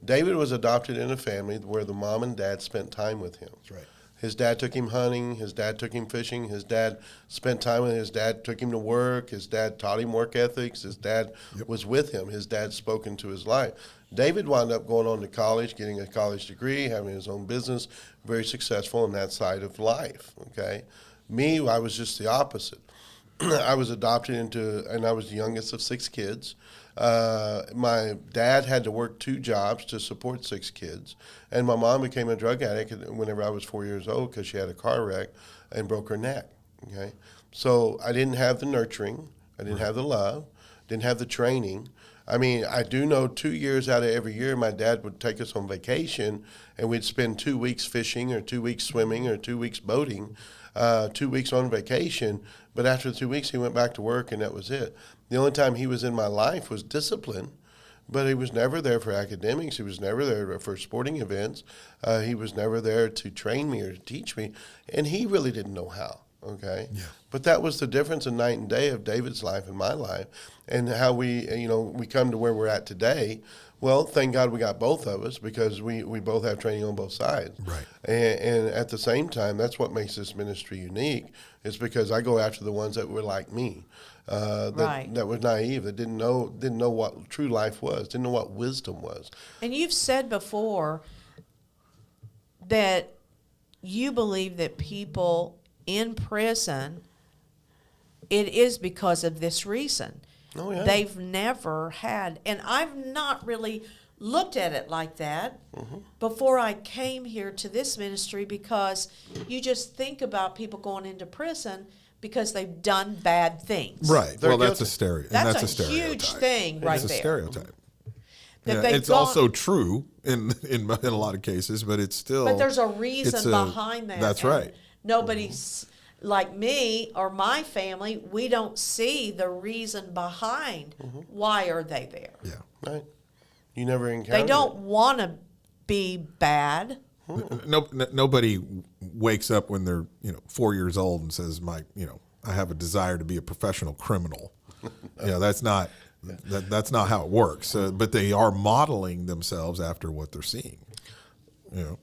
David was adopted in a family where the mom and dad spent time with him. That's right. His dad took him hunting. His dad took him fishing. His dad spent time with him. His dad took him to work. His dad taught him work ethics. His dad was with him. His dad spoke into his life. David wound up going on to college, getting a college degree, having his own business, very successful in that side of life, okay? Me, I was just the opposite. I was adopted into, and I was the youngest of 6 kids. My dad had to work 2 jobs to support 6 kids, and my mom became a drug addict whenever I was 4 years old because she had a car wreck and broke her neck. Okay, so I didn't have the nurturing, I didn't have the love, didn't have the training. I mean, I do know 2 years out of every year, my dad would take us on vacation, and we'd spend 2 weeks fishing or 2 weeks swimming or 2 weeks boating, 2 weeks on vacation. But after 2 weeks, he went back to work, and that was it. The only time he was in my life was discipline, but he was never there for academics. He was never there for sporting events. He was never there to train me or to teach me, and he really didn't know how, okay? Yeah. But that was the difference in night and day of David's life and my life, and how we come to where we're at today. Well, thank God we got both of us because we both have training on both sides. Right. And at the same time, that's what makes this ministry unique, is because I go after the ones that were like me. That was naive, that didn't know what true life was, didn't know what wisdom was. And you've said before that you believe that people in prison, it is because of this reason. Oh, yeah. They've never had, and I've not really looked at it like that before I came here to this ministry, because you just think about people going into prison because they've done bad things. Right. They're well, that's guilty. a stereo. That's a a stereotype. huge thing right It's a there. stereotype. That Yeah, they've it's gone- also true in a lot of cases, but it's still. But there's a reason behind that. That's and right. Nobody's like me or my family. We don't see the reason behind why are they there. Yeah. Right. You never encountered They don't want to be bad. Nobody wakes up when they're 4 years old and says, I have a desire to be a professional criminal. That's not that's not how it works. But they are modeling themselves after what they're seeing.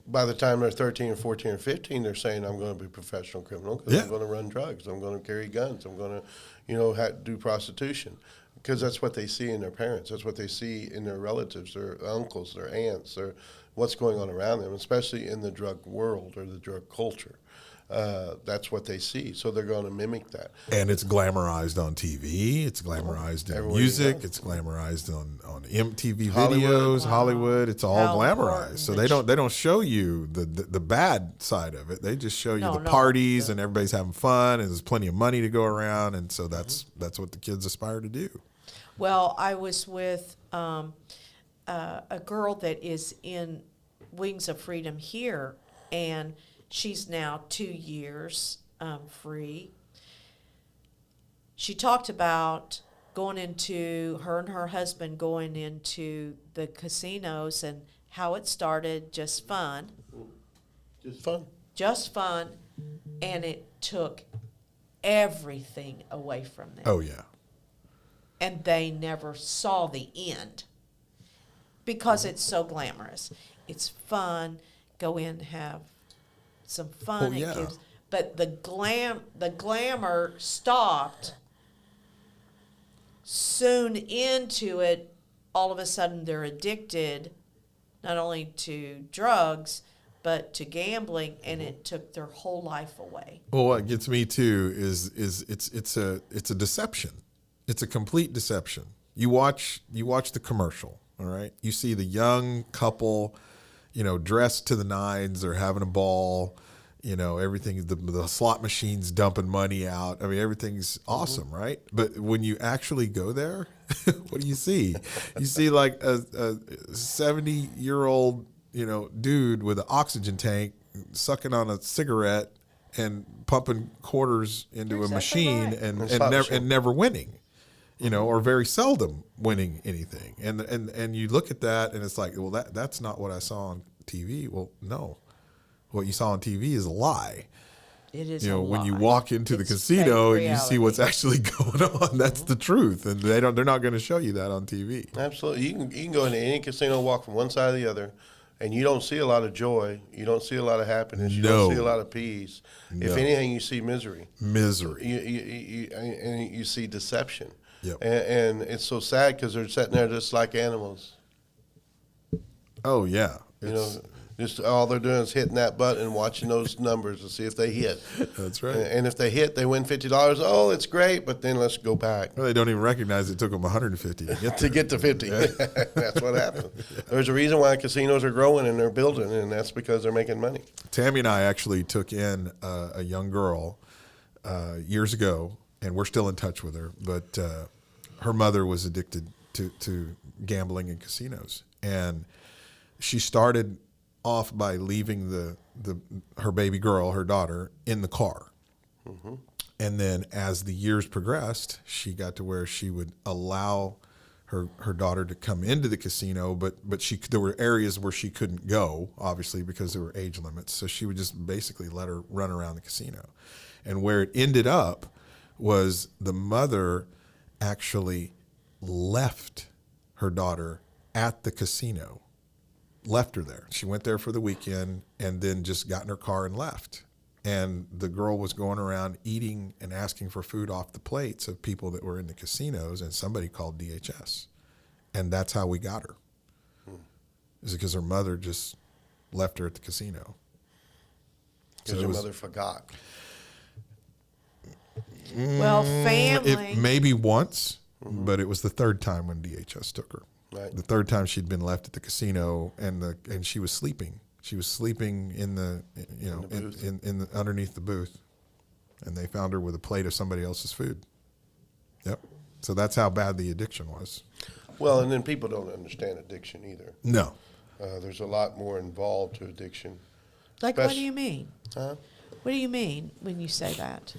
By the time they're 13 or 14 or 15, they're saying, I'm going to be a professional criminal because I'm going to run drugs. I'm going to carry guns. I'm going to, do prostitution, because that's what they see in their parents. That's what they see in their relatives, their uncles, their aunts, or what's going on around them, especially in the drug world or the drug culture. That's what they see, so they're going to mimic that. And it's glamorized on TV. It's glamorized in Everywhere music. you go. It's glamorized on MTV Hollywood. videos, Hollywood. It's all How glamorized. important So it they don't show you the bad side of it. They just show you No, the no. parties and everybody's having fun and there's plenty of money to go around. And so that's what the kids aspire to do. Well, I was with a girl that is in Wings of Freedom here, and she's now 2 years free. She talked about her and her husband going into the casinos and how it started just fun. Just fun, and it took everything away from them. Oh, yeah. And they never saw the end because it's so glamorous. It's fun. Go in, have some fun. Oh, yeah. But the glamour stopped soon into it. All of a sudden, they're addicted not only to drugs but to gambling, and it took their whole life away. Well, what gets me too is it's a deception. It's a complete deception. You watch the commercial, all right? You see the young couple, dressed to the nines, they're having a ball, everything, the slot machine's dumping money out. I mean, everything's awesome, right? But when you actually go there, what do you see? You see like a 70-year-old, dude with an oxygen tank sucking on a cigarette and pumping quarters into You're a exactly machine right. and never winning. Or very seldom winning anything. And you look at that and it's like, well, that's not what I saw on TV. Well, no. What you saw on TV is a lie. It is You know, a when you lie. walk into the It's casino, fake you see what's reality. actually going on. That's the truth, and they're not going to show you that on TV. Absolutely. You can go into any casino, walk from one side to the other, and you don't see a lot of joy. You don't see a lot of happiness. You don't see a No. lot of peace. If No. anything, you see misery. Misery. And you see deception. Yep. And it's so sad because they're sitting there just like animals. Oh yeah. You know, just all they're doing is hitting that button and watching those numbers to see if they hit. That's right. And if they hit, they win $50. Oh, it's great, but then let's go back. Well, they don't even recognize it took them 150 to get To there. get to 50. That's what happened. There's a reason why casinos are growing and they're building, and that's because they're making money. Tammy and I actually took in a young girl years ago, and we're still in touch with her. But her mother was addicted to gambling and casinos, and she started off by leaving her baby girl, her daughter, in the car. Mm-hmm. And then as the years progressed, she got to where she would allow her daughter to come into the casino, but there were areas where she couldn't go, obviously, because there were age limits. So she would just basically let her run around the casino. And where it ended up was the mother actually left her daughter at the casino. Left her there. She went there for the weekend and then just got in her car and left. And the girl was going around eating and asking for food off the plates of people that were in the casinos, and somebody called DHS. And that's how we got her. Is because her mother just left her at the casino. Because her mother forgot. Well, family. It maybe once, but it was the third time when DHS took her. Right. The third time she'd been left at the casino, and she was sleeping. She was sleeping in the underneath the booth, and they found her with a plate of somebody else's food. Yep. So that's how bad the addiction was. Well, and then people don't understand addiction either. No. There's a lot more involved to addiction. Like, what do you mean? Huh? What do you mean when you say that?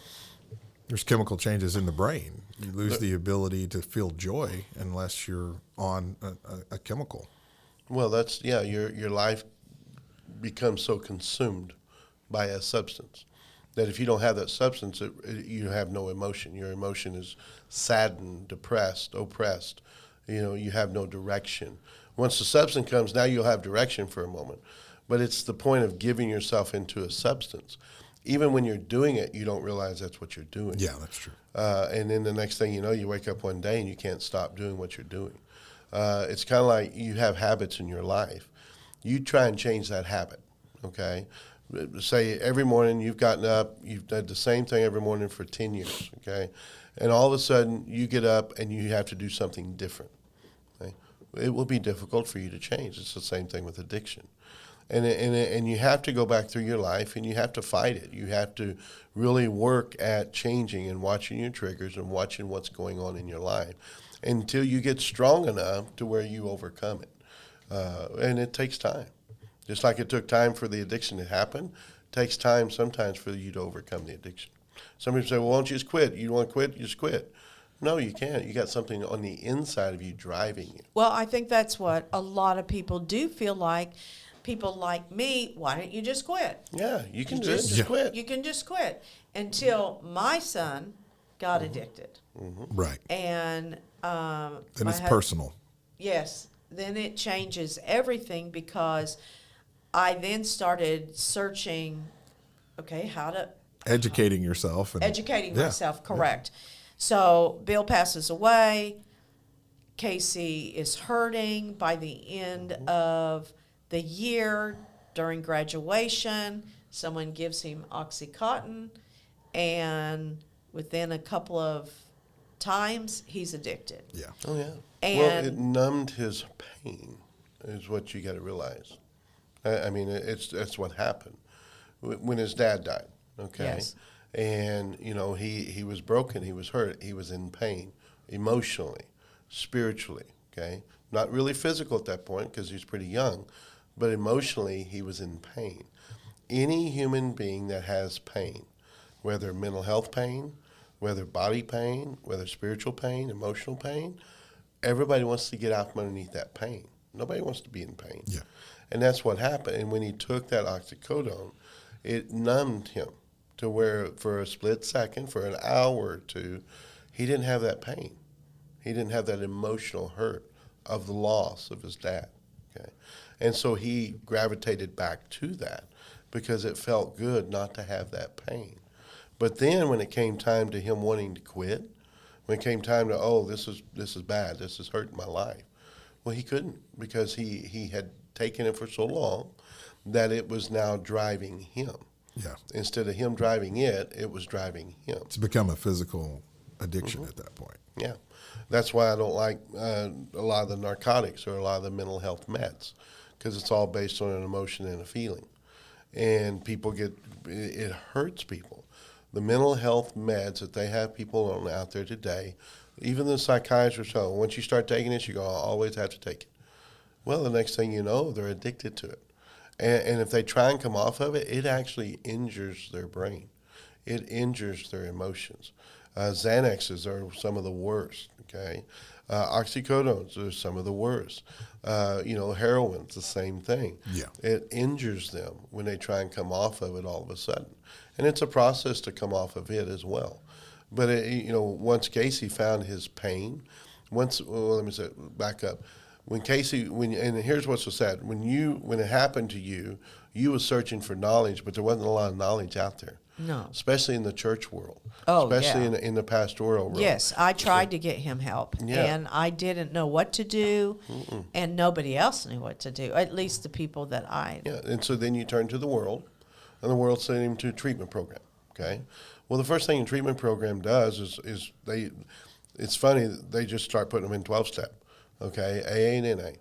There's chemical changes in the brain. You lose the ability to feel joy unless you're on a chemical. Well, your life becomes so consumed by a substance that if you don't have that substance, you have no emotion. Your emotion is saddened, depressed, oppressed. You have no direction. Once the substance comes, now you'll have direction for a moment. But it's the point of giving yourself into a substance. Even when you're doing it, you don't realize that's what you're doing. Yeah, that's true. And then the next thing you know, you wake up one day and you can't stop doing what you're doing. It's kind of like you have habits in your life. You try and change that habit, okay? Say every morning you've gotten up, you've done the same thing every morning for 10 years, okay? And all of a sudden you get up and you have to do something different. Okay? It will be difficult for you to change. It's the same thing with addiction. And you have to go back through your life and you have to fight it. You have to really work at changing and watching your triggers and watching what's going on in your life until you get strong enough to where you overcome it. And it takes time. Just like it took time for the addiction to happen, it takes time sometimes for you to overcome the addiction. Some people say, well, why don't you just quit? You want to quit? You just quit. No, you can't. You got something on the inside of you driving you. Well, I think that's what a lot of people do feel like. People like me, why don't you just quit? Yeah, you can just quit. You can just quit. Until my son got addicted. Mm-hmm. Right. And then it's personal. Yes. Then it changes everything because I then started searching, okay, how to... Educating yourself. Educating myself, correct. So Bill passes away. Casey is hurting. By the end of the year, during graduation, someone gives him Oxycontin, and within a couple of times, he's addicted. Yeah. Oh, yeah. And well, it numbed his pain is what you got to realize. I mean, that's what happened when his dad died, okay? Yes. And, he was broken, he was hurt, he was in pain emotionally, spiritually, okay? Not really physical at that point because he's pretty young, but emotionally he was in pain. Any human being that has pain, whether mental health pain, whether body pain, whether spiritual pain, emotional pain, everybody wants to get out from underneath that pain. Nobody wants to be in pain. Yeah. And that's what happened. And when he took that oxycodone, it numbed him to where for a split second, for an hour or two, he didn't have that pain. He didn't have that emotional hurt of the loss of his dad. Okay, and so he gravitated back to that because it felt good not to have that pain. But then when it came time to him wanting to quit, when it came time to, oh, this is bad, this is hurting my life, well, he couldn't because he had taken it for so long that it was now driving him. Yeah. Instead of him driving it, it was driving him. It's become a physical addiction at that point. Yeah. That's why I don't like a lot of the narcotics or a lot of the mental health meds, because it's all based on an emotion and a feeling. And people it hurts people. The mental health meds that they have people on out there today, even the psychiatrists tell them, once you start taking this, you're going to always have to take it. Well, the next thing you know, they're addicted to it. And if they try and come off of it, it actually injures their brain. It injures their emotions. Xanaxes are some of the worst, okay? Oxycodones are some of the worst. Heroin's the same thing. Yeah. It injures them when they try and come off of it all of a sudden. And it's a process to come off of it as well. But, once Casey found his pain, back up. When Casey, and here's what's so sad, when it happened to you, you were searching for knowledge, but there wasn't a lot of knowledge out there. No. Especially in the church world. Oh, especially yeah. in the pastoral world. Yes, I tried to get him help, Yeah. and I didn't know what to do, and nobody else knew what to do, at least the people that I... Yeah, and so then you turn to the world, and the world sent him to a treatment program, okay? Well, the first thing a treatment program does is it's funny, they just start putting them in 12-step, okay, AA and NA.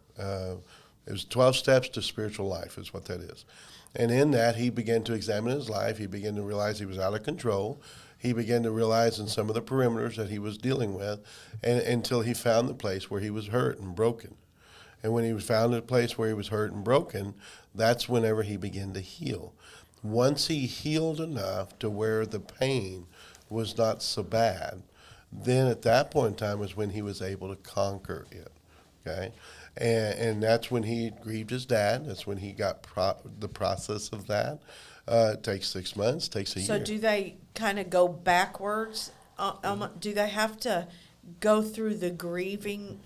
It was 12 steps to spiritual life is what that is. And in that, he began to examine his life. He began to realize he was out of control. He began to realize in some of the perimeters that he was dealing with, and until he found the place where he was hurt and broken. And when he found a place where he was hurt and broken, that's whenever he began to heal. Once he healed enough to where the pain was not so bad, then at that point in time was when he was able to conquer it, okay? And that's when he grieved his dad. That's when he got the process of that. It takes 6 months, takes a year. So do they kind of go backwards? Do they have to go through the grieving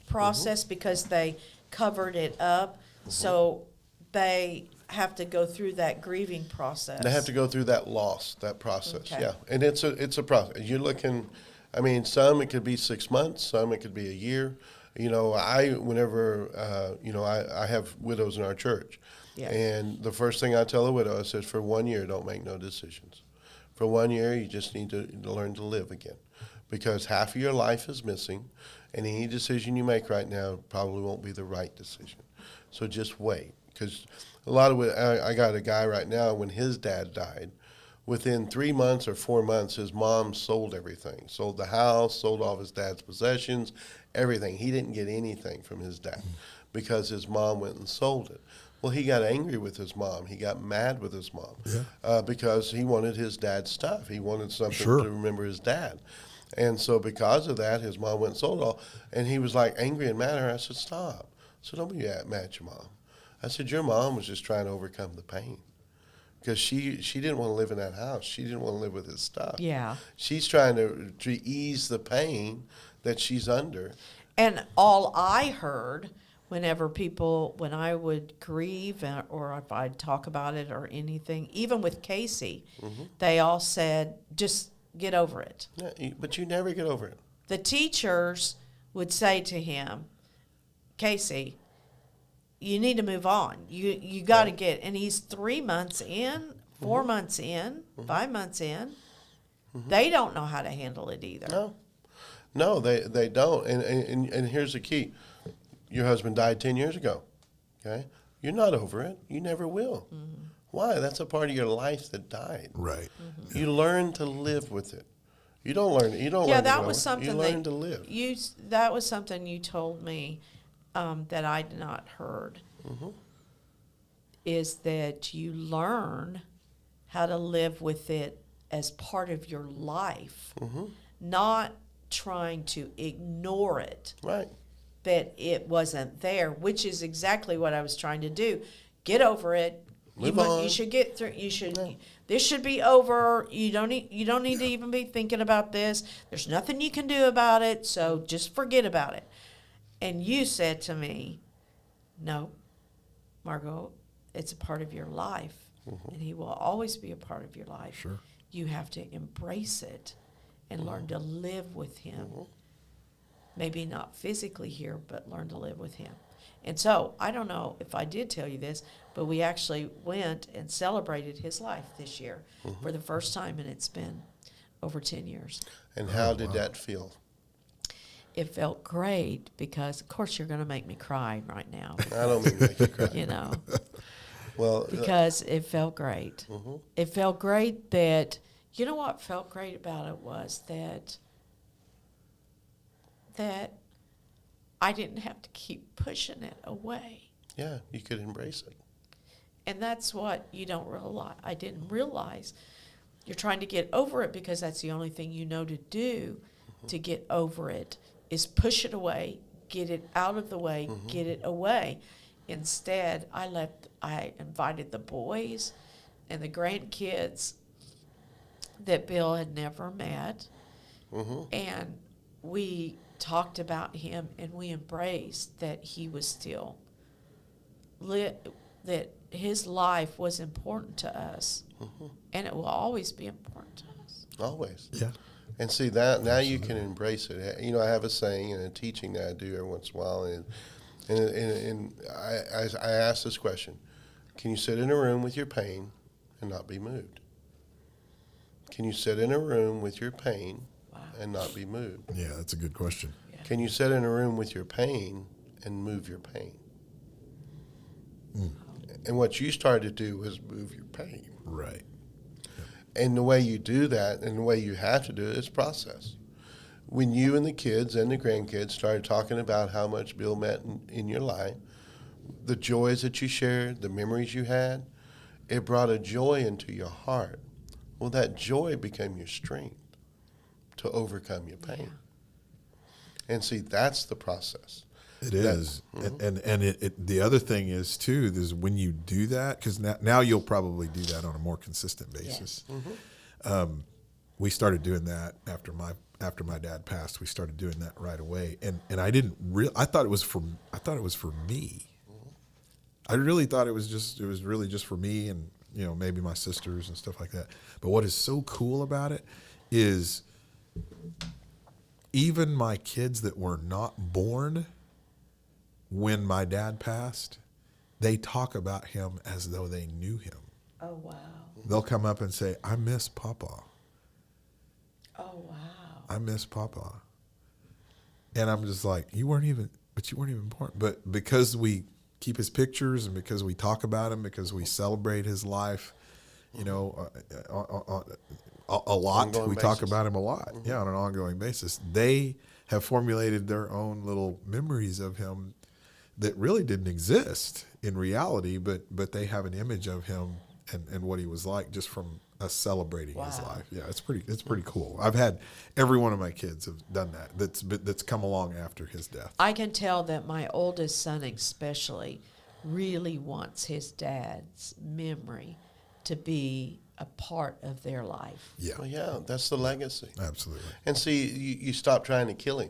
process because they covered it up? So they have to go through that grieving process. They have to go through that loss, that process, Okay. yeah. And it's a process. You're looking, some it could be 6 months, some it could be a year. I have widows in our church. Yeah. And the first thing I tell a widow, I said, for 1 year, don't make no decisions. For 1 year, you just need to learn to live again. Because half of your life is missing, and any decision you make right now probably won't be the right decision. So just wait. Because I got a guy right now, when his dad died, within 3 months or 4 months, his mom sold everything. Sold the house, sold all of his dad's possessions, everything. He didn't get anything from his dad because his mom went and sold it. Well, he got angry with his mom. He got mad with his mom because he wanted his dad's stuff. He wanted something to remember his dad. And so because of that, his mom went and sold it all. And he was like angry and mad at her. I said, stop. So don't be mad at your mom. I said, your mom was just trying to overcome the pain. Because she didn't want to live in that house. She didn't want to live with his stuff. Yeah. She's trying to ease the pain that she's under. And all I heard when I would grieve or if I'd talk about it or anything, even with Casey, they all said, just get over it. Yeah, but you never get over it. The teachers would say to him, Casey, you need to move on. You got to get, and he's 3 months in, 4 months in, 5 months in. They don't know how to handle it either. No, they don't. And here's the key. Your husband died 10 years ago, okay? You're not over it. You never will. Why? That's a part of your life that died. Right. You learn to live with it. You don't learn. You don't. Yeah, learn that was something. You learn to live. That was something you told me that I'd not heard. Is that you learn how to live with it as part of your life, not trying to ignore it. Right. That it wasn't there, which is exactly what I was trying to do. Get over it. Move on. You should get through. You should. This should be over. You don't need to even be thinking about this. There's nothing you can do about it. So just forget about it. And you said to me, "No, Margot, it's a part of your life, and he will always be a part of your life. Sure. You have to embrace it and learn to live with him. Maybe not physically here, but learn to live with him." And so, I don't know if I did tell you this, but we actually went and celebrated his life this year for the first time, and it's been over 10 years. And how did that feel? It felt great because, of course, you're going to make me cry right now, I don't mean to make you cry. you know, Well, because it felt great. It felt great that, you know what felt great about it was that I didn't have to keep pushing it away. yeah, you could embrace it. And that's what you don't realize. I didn't realize. You're trying to get over it because that's the only thing you know to do to get over it is push it away, get it out of the way, get it away. Instead, I invited the boys and the grandkids that Bill had never met, and we talked about him, and we embraced that he was still that his life was important to us, and it will always be important to us. Always. Yeah. And see that now you can embrace it. You know, I have a saying and a teaching that I do every once in a while, and I ask this question: can you sit in a room with your pain and not be moved? Can you sit in a room with your pain and not be moved? Yeah, that's a good question. Can you sit in a room with your pain and move your pain? And what you started to do was move your pain. Right. And the way you do that and the way you have to do it is process. When you and the kids and the grandkids started talking about how much Bill meant in your life, the joys that you shared, the memories you had, it brought a joy into your heart. Well, that joy became your strength to overcome your pain. And see, that's the process. It is. And the other thing is, too, is when you do that, because now you'll probably do that on a more consistent basis. Yes. We started doing that after my dad passed. We started doing that right away, and I didn't I thought it was for me. I really thought it was really just for me and maybe my sisters and stuff like that. But what is so cool about it is even my kids that were not born when my dad passed, they talk about him as though they knew him. Oh, wow. They'll come up and say, "I miss Papa. Oh, wow. I miss Papa." And I'm just like, you weren't even born. But because we keep his pictures and because we talk about him, because we celebrate his life, a lot. Ongoing We talk basis. about him a lot, on an ongoing basis. They have formulated their own little memories of him that really didn't exist in reality, but they have an image of him and what he was like just from us celebrating his life. Yeah, it's pretty cool. I've had every one of my kids have done that. That's come along after his death. I can tell that my oldest son especially really wants his dad's memory to be a part of their life. Yeah, Well, yeah, that's the legacy. absolutely. And see, you stop trying to kill him.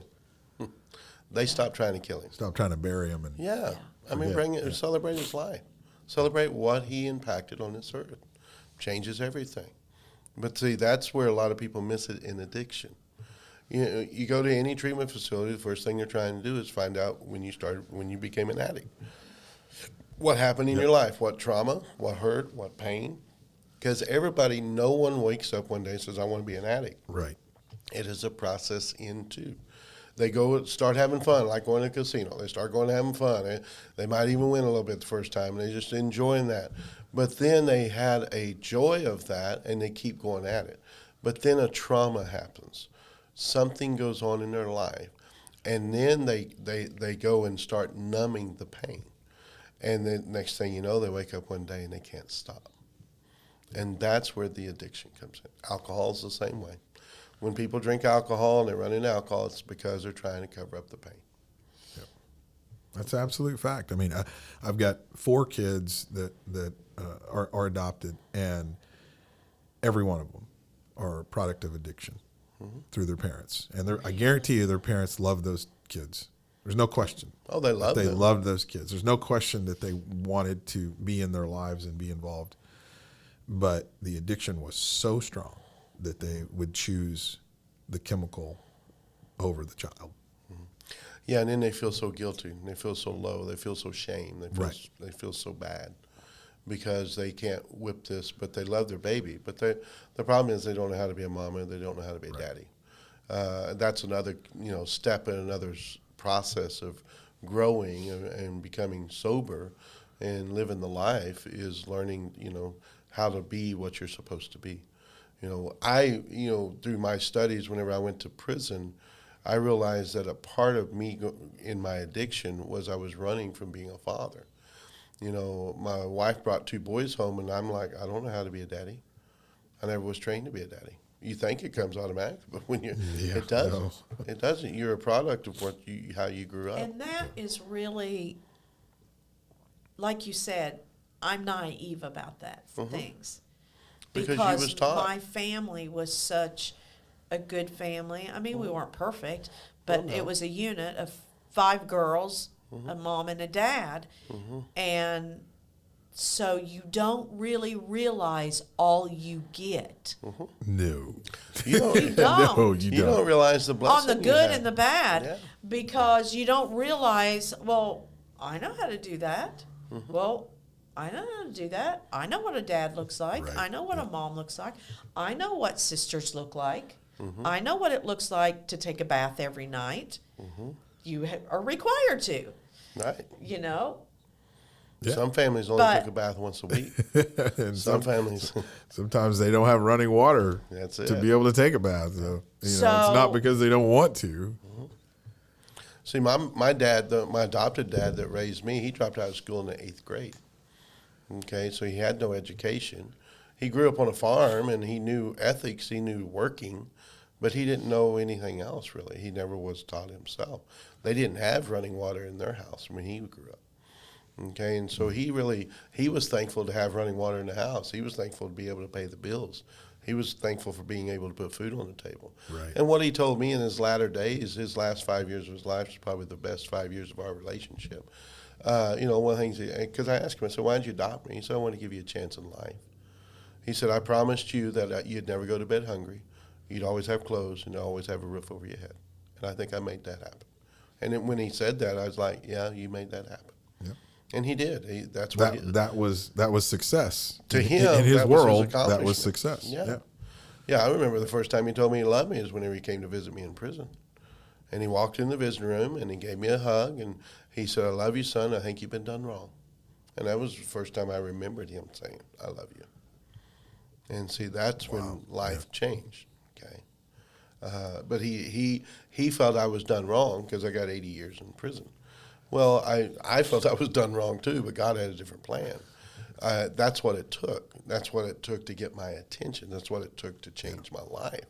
They stop trying to kill him. Stop trying to bury him and Yeah. I mean, celebrate his life. Celebrate what he impacted on this earth. Changes everything. But see, that's where a lot of people miss it in addiction. You go to any treatment facility, the first thing they're trying to do is find out when you became an addict. What happened in your life? What trauma? What hurt? What pain? Because no one wakes up one day and says, "I want to be an addict." right. It is a process into. They go start having fun, like going to a casino. They start going to having fun. They might even win a little bit the first time, and they're just enjoying that. But then they had a joy of that, and they keep going at it. But then a trauma happens. Something goes on in their life, and then they go and start numbing the pain. And then next thing you know, they wake up one day and they can't stop. And that's where the addiction comes in. Alcohol is the same way. When people drink alcohol and they run into alcohol, it's because they're trying to cover up the pain. Yep. That's absolute fact. I mean, I've got 4 kids that are adopted, and every one of them are a product of addiction through their parents. And I guarantee you their parents love those kids. There's no question. Oh, they love They them. loved those kids. There's no question that they wanted to be in their lives and be involved. But the addiction was so strong that they would choose the chemical over the child. Yeah, and then they feel so guilty. And they feel so low. They feel so shamed. They feel so bad because they can't whip this, but they love their baby. But the problem is they don't know how to be a mama. They don't know how to be a daddy. That's another step in another process of growing and becoming sober and living the life is learning how to be what you're supposed to be. Through my studies, whenever I went to prison, I realized that a part of me in my addiction was I was running from being a father. My wife brought 2 boys home, and I'm like, I don't know how to be a daddy. I never was trained to be a daddy. You think it comes automatic, but when it doesn't. No. It doesn't. You're a product of how you grew up. And that is really, like you said, I'm naive about that things. Because you was taught. My family was such a good family. I mean, we weren't perfect, but it was a unit of 5 girls, a mom and a dad, and so you don't really realize all you get. No. You don't. You don't. No, you don't. Don't realize the blessing On the you good have. and the bad, Yeah. because you don't realize, well, I know how to do that. Well, I know how to do that. I know what a dad looks like. Right. I know what a mom looks like. I know what sisters look like. I know what it looks like to take a bath every night. You are required to, Right. Yeah. Some families only But- take a bath once a week. And Some families. sometimes they don't have running water That's to it. be able to take a bath. So, it's So- not because they don't want to. See, my dad, my adopted dad that raised me, he dropped out of school in the 8th grade. Okay, so he had no education. He grew up on a farm, and he knew ethics, he knew working, but he didn't know anything else, really. He never was taught himself. They didn't have running water in their house when he grew up. Okay, and so he was thankful to have running water in the house. He was thankful to be able to pay the bills. He was thankful for being able to put food on the table. Right. And what he told me in his latter days, his last 5 years of his life was probably the best 5 years of our relationship. One of the things, because I asked him, I said, why did you adopt me? He said, I want to give you a chance in life. He said, I promised you that you'd never go to bed hungry. You'd always have clothes and you'd always have a roof over your head. And I think I made that happen. And then when he said that, I was like, yeah, you made that happen. Yep. And he did. That's what That was success. To him, in his that was his world, that was accomplishment. success. Yeah. Yeah, I remember the first time he told me he loved me is whenever he came to visit me in prison. And he walked in the visiting room and he gave me a hug and he said, I love you, son. I think you've been done wrong. And that was the first time I remembered him saying, I love you. And see, that's when life changed. Okay. But he felt I was done wrong because I got 80 years in prison. Well, I felt I was done wrong too, but God had a different plan. That's what it took. That's what it took to get my attention. That's what it took to change my life.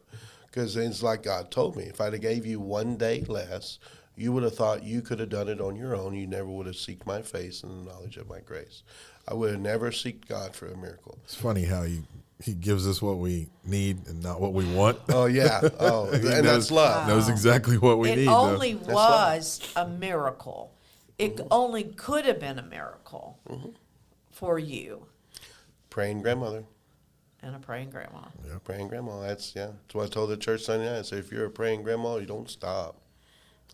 Because it's like God told me, if I'd have gave you 1 day less, you would have thought you could have done it on your own. You never would have seeked my face and the knowledge of my grace. I would have never seeked God for a miracle. It's funny how he gives us what we need and not what we want. Oh, yeah. Oh, and that's love. Knows exactly what we It need. only though. was a miracle. It only could have been a miracle for you Praying grandmother. and a praying grandma. Praying grandma. That's what I told the church Sunday night. I said, if you're a praying grandma, you don't stop.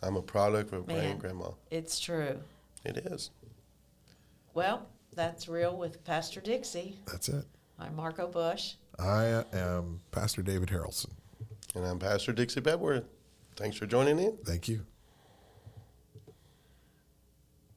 I'm a product of a praying Man, grandma. it's true. It is. Well, that's Real with Pastor Dixie. That's it. I'm Marco Bush. I am Pastor David Harrelson. And I'm Pastor Dixie Bedworth. Thanks for joining in. Thank you.